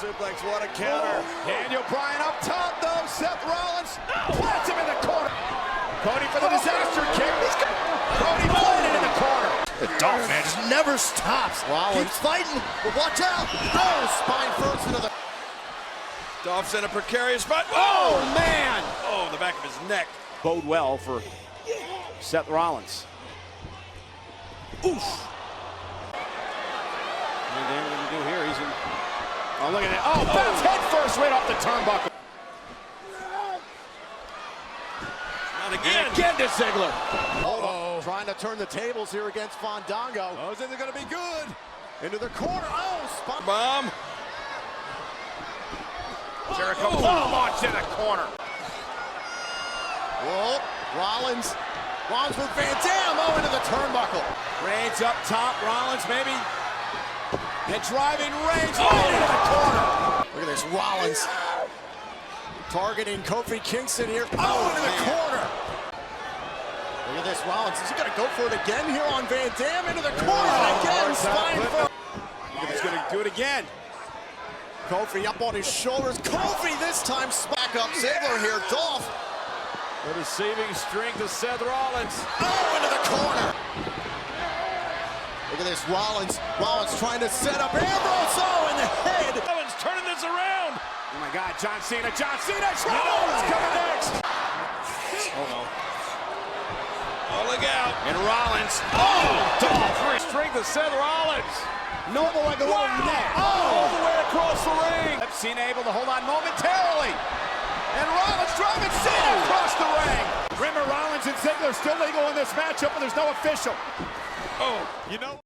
suplex, what a counter. Daniel Bryan up top, though. Seth Rollins plants him in the corner. Cody for the disaster kick. Cody planted in the corner. The Dolph, man, just never stops. Rollins keeps fighting, but watch out. Oh, spine first into the... Dolph's in a precarious spot. Oh, man. Oh, the back of his neck. Bode well for Seth Rollins. Oof. And then what do you do here? He's in... Oh, look at that. Oh, bounce head first right off the turnbuckle. Not again. And again to Ziggler. Oh, trying to turn the tables here against Fandango. Oh, is it going to be good? Into the corner. Oh, spot. Bomb. Jericho bomb launch in the corner. Whoa, Rollins with Van Dam. Oh, into the turnbuckle. Reigns up top. Rollins maybe. And driving Reigns right into the corner. Look at this, Rollins targeting Kofi Kingston here. Oh, into the corner. Look at this, Rollins. Is he going to go for it again here on Van Dam? Into the corner again. Spine first. Look at he's going to do it again. Kofi up on his shoulders. Kofi this time back up. Ziggler here. Dolph. The receiving strength of Seth Rollins. Oh, into the corner. Look at this, Rollins trying to set up Ambrose. Oh, in the head. Rollins turning this around. Oh my God, John Cena. Rollins coming next. Oh no. Oh, look out. And Rollins. Oh, Dolph. Strength of Seth Rollins. Noble like a little net. All the way across the ring. Cena able to hold on momentarily. And Rollins driving Cena across the ring. Remember, Rollins and Ziggler still legal in this matchup, but there's no official. Oh, you know.